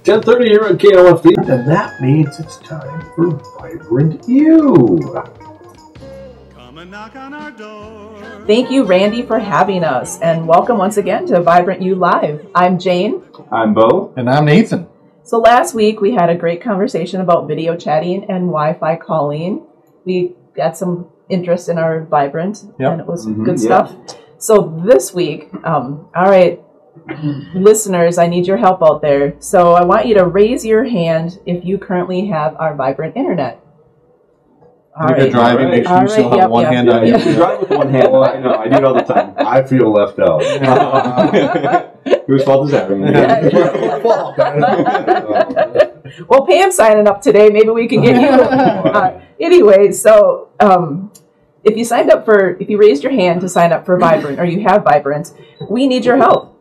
10:30 here on KLFD, and that means it's time for Vibrant You. Come and knock on our door. Thank you, Randy, for having us, and welcome once again to Vibrant You Live. I'm Jane. I'm Bo. And I'm Nathan. So last week we had a great conversation about video chatting and Wi-Fi calling. We got some interest in our Vibrant, and it was good stuff. So this week, all right, listeners, I need your help out there. So I want you to raise your hand if you currently have our Vibrant internet. All right. If you're driving, make sure you still have one hand on you. You drive with one hand. I know. I do it all the time. I feel left out. Whose fault is that? Well, Pam's signing up today. Maybe we can get you. Anyway, so if you raised your hand to sign up for Vibrant, or you have Vibrant, we need your help.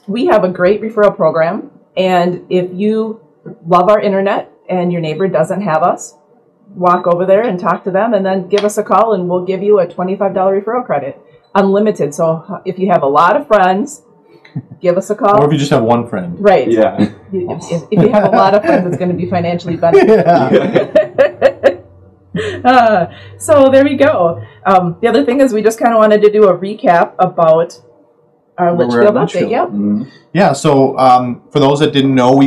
We have a great referral program, and if you love our internet and your neighbor doesn't have us, walk over there and talk to them, and then give us a call, and we'll give you a $25 referral credit, unlimited. So if you have a lot of friends, give us a call. Or if you just have one friend. Right. Yeah. If you have a lot of friends, it's going to be financially beneficial. So there we go. The other thing is we just kind of wanted to do a recap about our Litchfield update. Yep. Mm-hmm. Yeah, so for those that didn't know,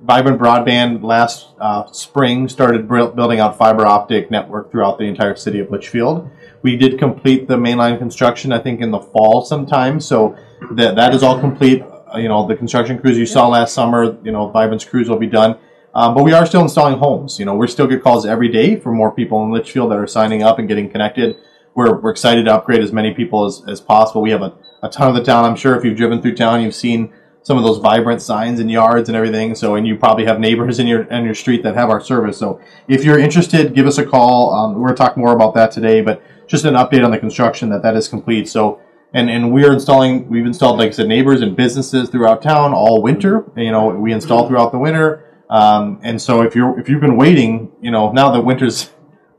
Vibrant Broadband last spring started building out fiber optic network throughout the entire city of Litchfield. We did complete the mainline construction, I think, in the fall sometime, so that is all complete. The construction crews you saw last summer, Vibrant's crews will be done. But we are still installing homes. We still get calls every day for more people in Litchfield that are signing up and getting connected. We're excited to upgrade as many people as possible. We have a ton of the town. I'm sure if you've driven through town, you've seen some of those Vibrant signs in yards and everything. So, and you probably have neighbors in your street that have our service. So if you're interested, give us a call. We're going to talk more about that today, but just an update on the construction that is complete. So, and we've installed, like I said, neighbors and businesses throughout town all winter. We install throughout the winter. And so if you've been waiting, now that winter's,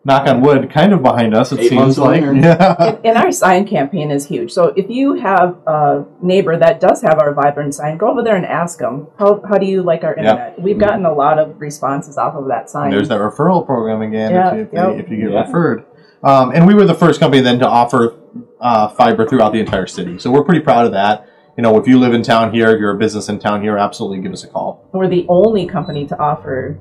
knock on wood, kind of behind us, it seems like. Yeah. And our sign campaign is huge. So if you have a neighbor that does have our Vibrant sign, go over there and ask them, how do you like our internet? Yep. We've gotten a lot of responses off of that sign. And there's that referral program again if you get referred. And we were the first company then to offer fiber throughout the entire city. So we're pretty proud of that. If you live in town here, if you're a business in town here, absolutely give us a call. We're the only company to offer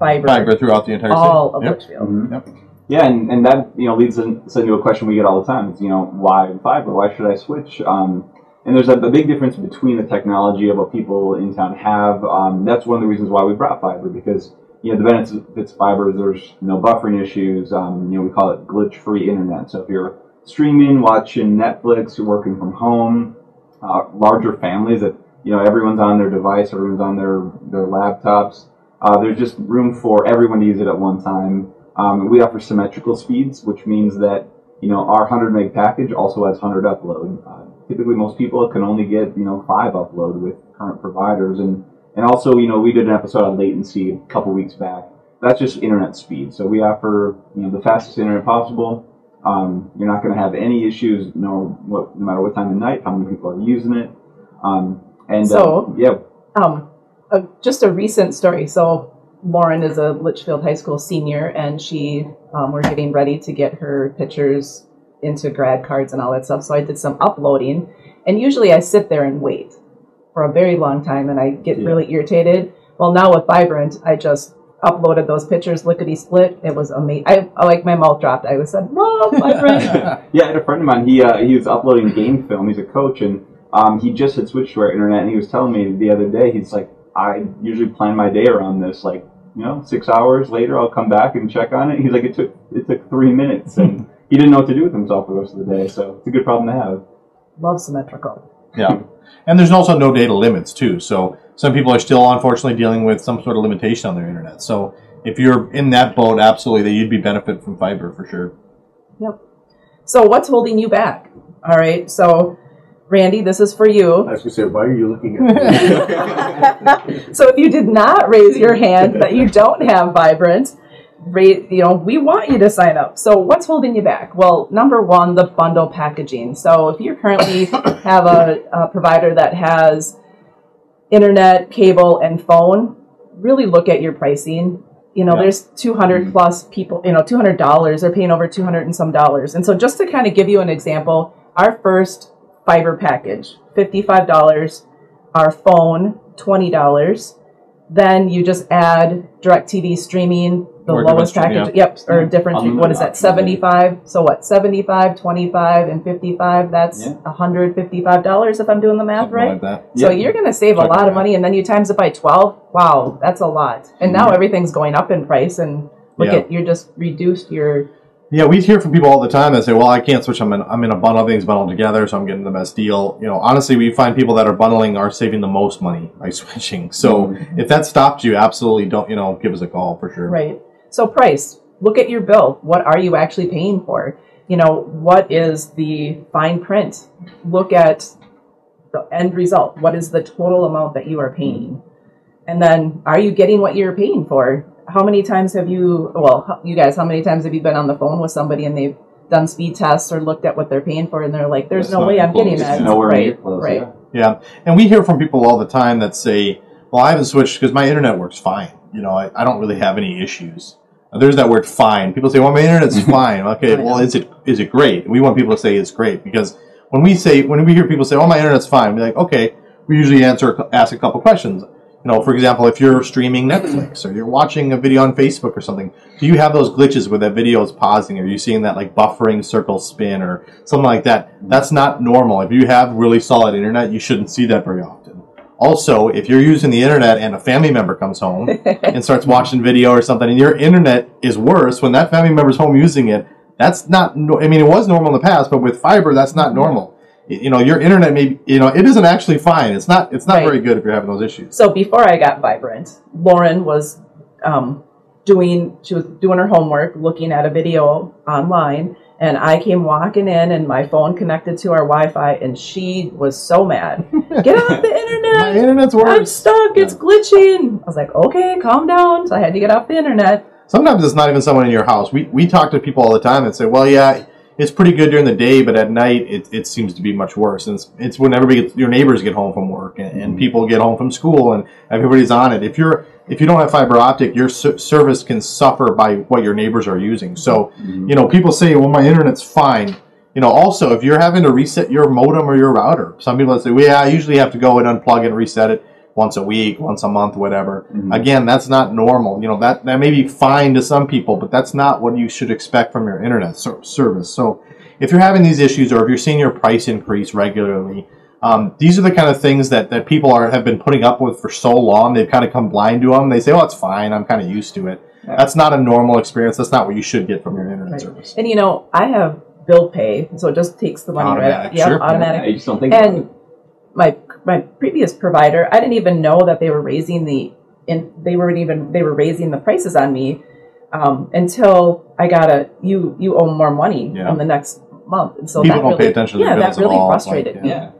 fiber throughout the entire city. All of Litchfield. Mm-hmm. Yep. Yeah, and that leads us into a question we get all the time. It's, why fiber? Why should I switch? And there's a big difference between the technology of what people in town have. That's one of the reasons why we brought fiber, because the benefits of fiber is there's no buffering issues. We call it glitch-free internet. So if you're streaming, watching Netflix, you're working from home, larger families that everyone's on their device, everyone's on their laptops. There's just room for everyone to use it at one time. We offer symmetrical speeds, which means that our 100 meg package also has 100 upload. Typically, most people can only get 5 upload with current providers, and also we did an episode on latency a couple weeks back. That's just internet speed. So we offer the fastest internet possible. You're not going to have any issues, no matter what time of night, how many people are using it. Just a recent story. So Lauren is a Litchfield High School senior, and we're getting ready to get her pictures into grad cards and all that stuff. So I did some uploading, and usually I sit there and wait for a very long time, and I get really irritated. Well, now with Vibrant, I just uploaded those pictures, lickety-split. It was amazing. I like, my mouth dropped. I said, "Whoa, Vibrant!" Yeah, I had a friend of mine. He was uploading game film. He's a coach, and he just had switched to our internet, and he was telling me the other day, he's like, I usually plan my day around this, 6 hours later, I'll come back and check on it. He's like, it took 3 minutes, and he didn't know what to do with himself for the rest of the day. So it's a good problem to have. Love symmetrical. Yeah, and there's also no data limits too. So some people are still unfortunately dealing with some sort of limitation on their internet. So if you're in that boat, absolutely, you'd be benefit from fiber for sure. Yep. So what's holding you back? All right. So Randy, this is for you. I was going to say, why are you looking at me? So if you did not raise your hand that you don't have Vibrant, we want you to sign up. So what's holding you back? Well, number one, the bundle packaging. So if you currently have a provider that has internet, cable, and phone, really look at your pricing. You know, there's 200 plus people, you know, $200, they're paying over 200 and some dollars. And so just to kind of give you an example, our first fiber package, $55, our phone, $20. Then you just add DirecTV streaming, the Or lowest different package. Yep, or different, what is that, 75? So what, 75, 25, and 55, that's $155 if I'm doing the math Something right? like that. So you're going to save a lot of money, and then you times it by 12. Wow, that's a lot. And now everything's going up in price, and look at, you're just reduced your... Yeah, we hear from people all the time that say, well, I can't switch. I'm in a bundle. Everything's bundled together, so I'm getting the best deal. You know, honestly, we find people that are bundling are saving the most money by switching. So if that stopped you, absolutely don't, you know, give us a call for sure. Right. So price, look at your bill. What are you actually paying for? You know, what is the fine print? Look at the end result. What is the total amount that you are paying? And then, are you getting what you're paying for? How many times have you, well, you guys, how many times have you been on the phone with somebody and they've done speed tests or looked at what they're paying for and they're like, there's no way I'm getting that. Nowhere near Right, close, right. Yeah, and we hear from people all the time that say, well, I haven't switched because my internet works fine. You know, I don't really have any issues. There's that word fine. People say, well, my internet's fine. Okay, well, is it great? We want people to say it's great because when we hear people say, oh, my internet's fine, we're like, okay, we usually ask a couple questions. You know, for example, if you're streaming Netflix or you're watching a video on Facebook or something, do you have those glitches where that video is pausing? Or are you seeing that like buffering circle spin or something like that? That's not normal. If you have really solid internet, you shouldn't see that very often. Also, if you're using the internet and a family member comes home and starts watching video or something and your internet is worse when that family member's home using it, that's not, I mean, it was normal in the past, but with fiber, that's not normal. You know, your internet maybe, you know, it isn't actually fine. It's not very good if you're having those issues. So before I got Vibrant, Lauren was doing her homework, looking at a video online, and I came walking in and my phone connected to our Wi-Fi and she was so mad. Get off the internet! My internet's worse. I'm stuck, it's glitching. I was like, okay, calm down. So I had to get off the internet. Sometimes it's not even someone in your house. We talk to people all the time and say, well, yeah, it's pretty good during the day, but at night it seems to be much worse. And it's when your neighbors get home from work and people get home from school and everybody's on it. If you don't have fiber optic, your service can suffer by what your neighbors are using. So, you know, people say, well, my internet's fine. You know, also, if you're having to reset your modem or your router, some people say, well, yeah, I usually have to go and unplug it and reset it once a week, once a month, whatever. Again, that's not normal. You know, that may be fine to some people, but that's not what you should expect from your internet service. So if you're having these issues or if you're seeing your price increase regularly, these are the kind of things that people have been putting up with for so long. They've kind of come blind to them. They say, oh, it's fine. I'm kind of used to it. Yeah. That's not a normal experience. That's not what you should get from your internet service. And, you know, I have bill pay, so it just takes the money automatic, right out. Sure. Automatic. Yeah, you just don't think about it. My previous provider, I didn't even know that they were raising they were raising the prices on me until I got you owe more money in the next month. And so people that don't really, pay attention to the bills that really at all. frustrated me. Yeah.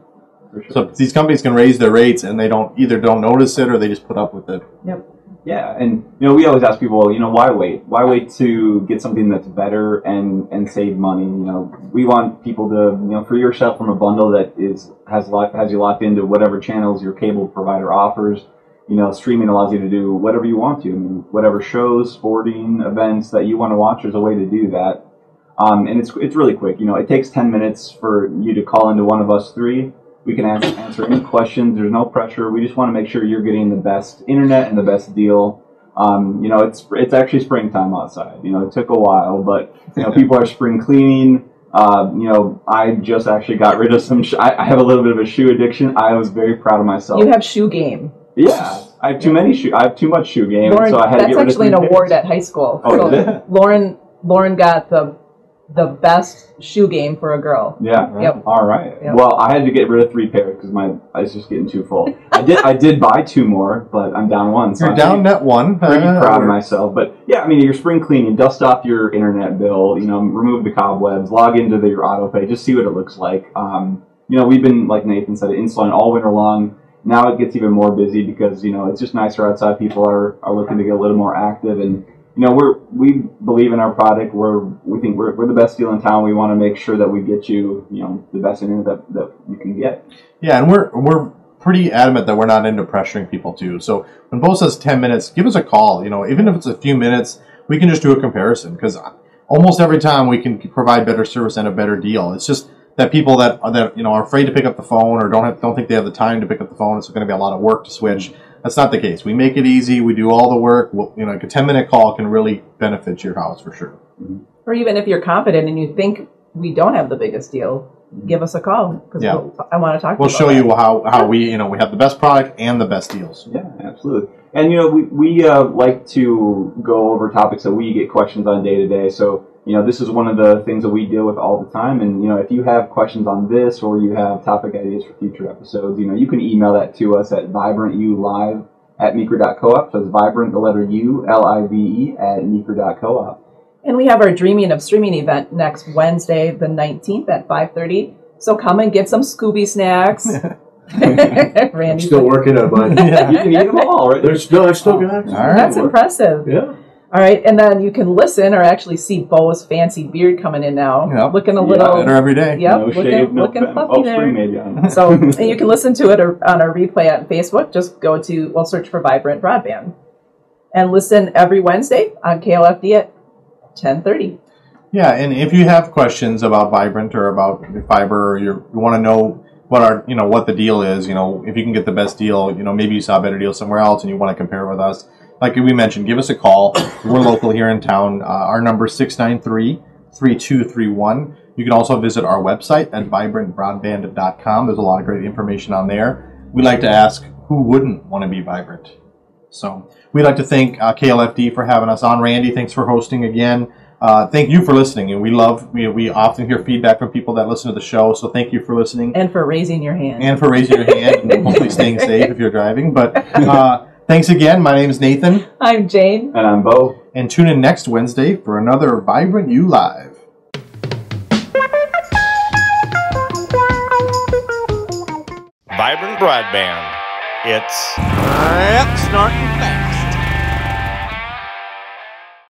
For sure. So these companies can raise their rates and they don't notice it or they just put up with it. Yep. Yeah, and you know, we always ask people, you know, why wait? Why wait to get something that's better and save money? You know, we want people to, you know, for yourself from a bundle that has you locked into whatever channels your cable provider offers. You know, streaming allows you to do whatever you want to. I mean, whatever shows, sporting events that you want to watch, there's a way to do that. And it's really quick. You know, it takes 10 minutes for you to call into one of us three. We can answer any questions. There's no pressure. We just want to make sure you're getting the best internet and the best deal. You know, it's actually springtime outside. You know, it took a while, but you know, people are spring cleaning. You know, I just actually got rid of some. I have a little bit of a shoe addiction. I was very proud of myself. You have shoe game. Yeah, I have too much shoe game, Lauren, so I had to get rid of that's actually an some award pairs. at high school. Oh, so is it? Lauren got the best shoe game for a girl. Yeah. Yep. All right. Yep. Well, I had to get rid of 3 pairs because I was just getting too full. I did buy 2 more, but I'm down 1. So You're down net 1. Pretty proud of myself. But yeah, I mean, your spring cleaning, dust off your internet bill. You know, remove the cobwebs, log into your auto pay, just see what it looks like. You know, we've been, like Nathan said, installing all winter long. Now it gets even more busy because, you know, it's just nicer outside. People are looking to get a little more active, and you know, we believe in our product. We think we're the best deal in town. We want to make sure that we get you, you know, the best internet that you can get. Yeah, and we're pretty adamant that we're not into pressuring people too. So when Bo says 10 minutes, give us a call. You know, even if it's a few minutes, we can just do a comparison, because almost every time we can provide better service and a better deal. It's just that people that you know, are afraid to pick up the phone or don't think they have the time to pick up the phone. It's going to be a lot of work to switch. That's not the case. We make it easy. We do all the work. You know, like a 10-minute call can really benefit your house for sure. Or even if you're confident and you think we don't have the biggest deal, give us a call, because I want to talk to you. We'll show you how we, you know, we have the best product and the best deals. Yeah, absolutely. And, you know, we like to go over topics that we get questions on day to day. So, you know, this is one of the things that we deal with all the time. And, you know, if you have questions on this or you have topic ideas for future episodes, you know, you can email that to us at vibrantulive@meeker.coop. So it's vibrant, the letter U, L-I-V-E, at meeker.coop. And we have our Dreaming of Streaming event next Wednesday, the 19th at 5:30. So come and get some Scooby snacks. Randy's Still working on mine. You can eat them all, right? I still got it. All right. That's impressive. Yeah. All right, and then you can listen or actually see Bo's fancy beard coming in now. Yep. Looking a little... Better every day. Yep, No shave, no looking fat. fluffy there. Spring maybe on. So and you can listen to it on our replay on Facebook. Just go to, search for Vibrant Broadband. And listen every Wednesday on KLFD at 10:30. Yeah, and if you have questions about Vibrant or about fiber, or you want to know what the deal is, you know, if you can get the best deal, you know, maybe you saw a better deal somewhere else and you want to compare with us, like we mentioned, give us a call. We're local here in town. Our number is 693-3231. You can also visit our website at vibrantbroadband.com. There's a lot of great information on there. We like to ask, who wouldn't want to be Vibrant? So we'd like to thank KLFD for having us on. Randy, thanks for hosting again. Thank you for listening. And we often hear feedback from people that listen to the show. So thank you for listening. And for raising your hand. And hopefully staying safe if you're driving. But thanks again. My name is Nathan. I'm Jane. And I'm Bo. And tune in next Wednesday for another Vibrant U Live. Vibrant Broadband. It's snorting fast.